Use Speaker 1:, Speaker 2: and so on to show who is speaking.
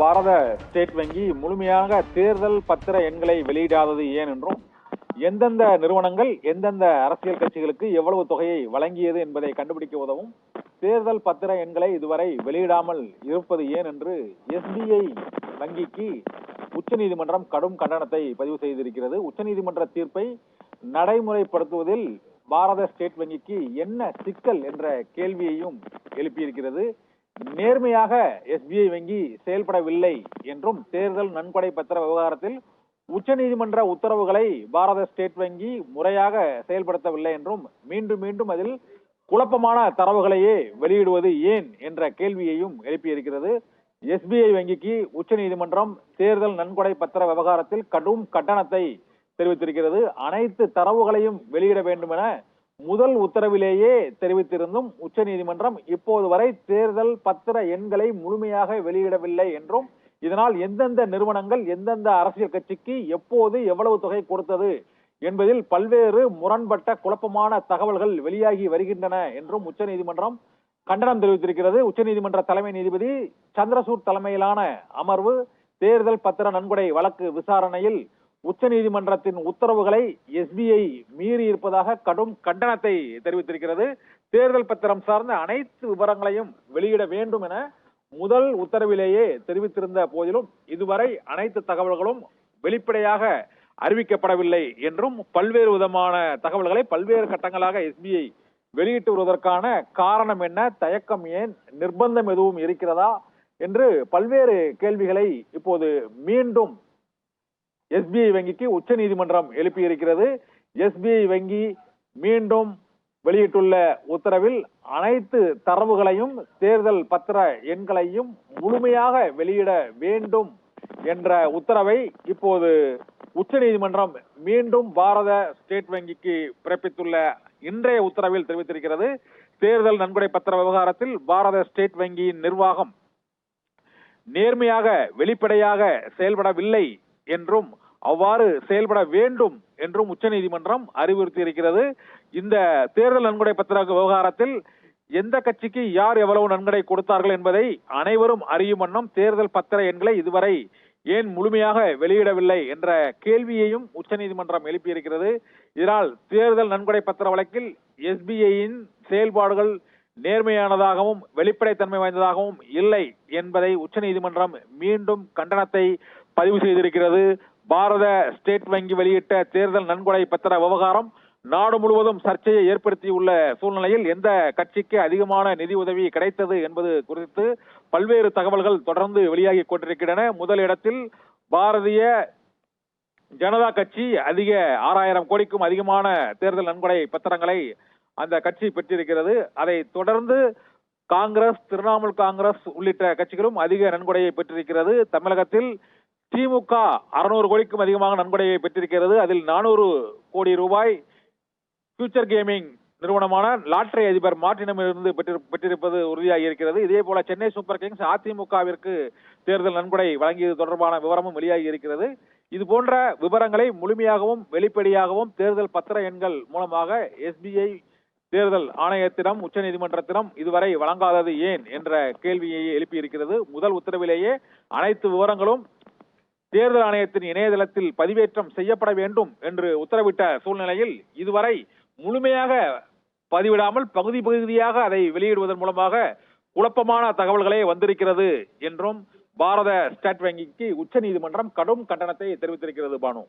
Speaker 1: பாரத state வங்கி முழுமையாக தேர்தல் பத்திர எண்களை வெளியிடாதது ஏன் என்றும், எந்தெந்த நிறுவனங்கள் எந்தெந்த அரசியல் கட்சிகளுக்கு எவ்வளவு தொகையை வழங்கியது என்பதை கண்டுபிடிக்க உதவும் தேர்தல் பத்திர எண்களை இதுவரை வெளியிடாமல் இருப்பது ஏன் என்று எஸ்பிஐ வங்கிக்கு உச்சநீதிமன்றம் கடும் கண்டனத்தை பதிவு செய்திருக்கிறது. உச்சநீதிமன்ற தீர்ப்பை நடைமுறைப்படுத்துவதில் பாரத ஸ்டேட் வங்கிக்கு என்ன சிக்கல் என்ற கேள்வியையும் எழுப்பியிருக்கிறது. நேர்மையாக எஸ்பிஐ வங்கி செயல்படவில்லை என்றும், தேர்தல் நன்கொடை பத்திர விவகாரத்தில் உச்சநீதிமன்ற உத்தரவுகளை பாரத ஸ்டேட் வங்கி முறையாக செயல்படுத்தவில்லை என்றும், மீண்டும் மீண்டும் அதில் குழப்பமான தரவுகளையே வெளியிடுவது ஏன் என்ற கேள்வியையும் எழுப்பியிருக்கிறது. எஸ்பிஐ வங்கிக்கு உச்சநீதிமன்றம் தேர்தல் நன்கொடை பத்திர விவகாரத்தில் கடும் கண்டனத்தை தெரிவித்திருக்கிறது. அனைத்து தரவுகளையும் வெளியிட வேண்டும் என முதல் உத்தரவிலேயே தெரிவித்திருந்தும் உச்சநீதிமன்றம் இப்போது வரை தேர்தல் பத்திர எண்களை முழுமையாக வெளியிடவில்லை என்றும், இதனால் எந்தெந்த நிறுவனங்கள் எந்தெந்த அரசியல் கட்சிக்கு எப்போது எவ்வளவு தொகை கொடுத்தது என்பதில் பல்வேறு முரண்பட்ட குழப்பமான தகவல்கள் வெளியாகி வருகின்றன என்றும் உச்சநீதிமன்றம் கண்டனம் தெரிவித்திருக்கிறது. உச்சநீதிமன்ற தலைமை நீதிபதி சந்திரசூட் தலைமையிலான அமர்வு தேர்தல் பத்திர நன்கொடை வழக்கு விசாரணையில் உச்சநீதிமன்றத்தின் உத்தரவுகளை எஸ்பிஐ மீறி இருப்பதாக கடும் கண்டனத்தை தெரிவித்திருக்கிறது. தேர்தல் பத்திரம் சார்ந்த அனைத்து விவரங்களையும் வெளியிட வேண்டும் என முதல் உத்தரவிலேயே தெரிவித்திருந்த போதிலும் இதுவரை அனைத்து தகவல்களும் வெளிப்படையாக அறிவிக்கப்படவில்லை என்றும், பல்வேறு விதமான தகவல்களை பல்வேறு கட்டங்களாக எஸ்பிஐ வெளியிட்டு வருவதற்கான காரணம் என்ன, தயக்கம் ஏன், நிர்பந்தம் எதுவும் இருக்கிறதா என்று பல்வேறு கேள்விகளை இப்போது மீண்டும் எஸ்பிஐ வங்கிக்கு உச்சநீதிமன்றம் எழுப்பியிருக்கிறது. எஸ்பிஐ வங்கி மீண்டும் வெளியிட்டுள்ள உத்தரவில் அனைத்து தரவுகளையும் தேர்தல் பத்திர எண்களையும் முழுமையாக வெளியிட வேண்டும் என்ற உத்தரவை இப்போது உச்சநீதிமன்றம் மீண்டும் பாரத ஸ்டேட் வங்கிக்கு பிறப்பித்துள்ள இன்றைய உத்தரவில் தெரிவித்திருக்கிறது. தேர்தல் நன்கொடை பத்திர விவகாரத்தில் பாரத ஸ்டேட் வங்கியின் நிர்வாகம் நேர்மையாக வெளிப்படையாக செயல்படவில்லை என்றும், அவ்வாறு செயல்பட வேண்டும் என்றும் உச்சநீதிமன்றம் அறிவுறுத்தி இருக்கிறது. இந்த தேர்தல் நன்கொடை பத்திர விவகாரத்தில் எந்த கட்சிக்கு யார் எவ்வளவு நன்கொடை கொடுத்தார்கள் என்பதை அனைவரும் அறியும் வண்ணம் தேர்தல் பத்திர எண்களை இதுவரை ஏன் முழுமையாக வெளியிடவில்லை என்ற கேள்வியையும் உச்சநீதிமன்றம் எழுப்பியிருக்கிறது. இதனால் தேர்தல் நன்கொடை பத்திர வழக்கில் எஸ்பிஐயின் செயல்பாடுகள் நேர்மையானதாகவும் வெளிப்படைத்தன்மை வாய்ந்ததாகவும் இல்லை என்பதை உச்சநீதிமன்றம் மீண்டும் கண்டனத்தை பதிவு செய்திருக்கிறது. பாரத ஸ்டேட் வங்கி வெளியிட்ட தேர்தல் நன்கொடை பத்திர விவகாரம் நாடு முழுவதும் சர்ச்சையை ஏற்படுத்தியுள்ள சூழ்நிலையில் எந்த கட்சிக்கு அதிகமான நிதி உதவி கிடைத்தது என்பது குறித்து பல்வேறு தகவல்கள் தொடர்ந்து வெளியாகி கொண்டிருக்கின்றன. முதல் இடத்தில் பாரதிய ஜனதா கட்சி அதிக 6000 கோடிக்கும் அதிகமான தேர்தல் நன்கொடை பத்திரங்களை அந்த கட்சி பெற்றிருக்கிறது. அதை தொடர்ந்து காங்கிரஸ், திரிணாமுல் காங்கிரஸ் உள்ளிட்ட கட்சிகளும் அதிக நன்கொடையை பெற்றிருக்கிறது. தமிழகத்தில் திமுக 600 கோடிக்கும் அதிகமாக நன்கொடையை பெற்றிருக்கிறது. அதில் 400 கோடி ரூபாய் ஃபியூச்சர் கேமிங் நிறுவனமான லாட்டரி அதிபர் மார்டினிடமிருந்து பெற்றிருப்பது உறுதியாகி இருக்கிறது. இதே போல சென்னை சூப்பர் கிங்ஸ் அதிமுகவிற்கு தேர்தல் நன்கொடை வழங்கியது தொடர்பான விவரமும் வெளியாகி இருக்கிறது. இது போன்ற விவரங்களை முழுமையாகவும் வெளிப்படையாகவும் தேர்தல் பத்திர எண்கள் மூலமாக எஸ்பிஐ தேர்தல் ஆணையத்திடம் உச்சநீதிமன்றத்திடம் இதுவரை வழங்காதது ஏன் என்ற கேள்வியை எழுப்பியிருக்கிறது. முதல் உத்தரவிலேயே அனைத்து விவரங்களும் தேர்தல் ஆணையத்தின் இணையதளத்தில் பதிவேற்றம் செய்யப்பட வேண்டும் என்று உத்தரவிட்ட சூழ்நிலையில் இதுவரை முழுமையாக பதிவிடாமல் பகுதி பகுதியாக அதை வெளியிடுவதன் மூலமாக குழப்பமான தகவல்களே வந்திருக்கிறது என்றும் பாரத ஸ்டேட் வங்கிக்கு உச்சநீதிமன்றம் கடும் கண்டனத்தை தெரிவித்திருக்கிறது. பானு.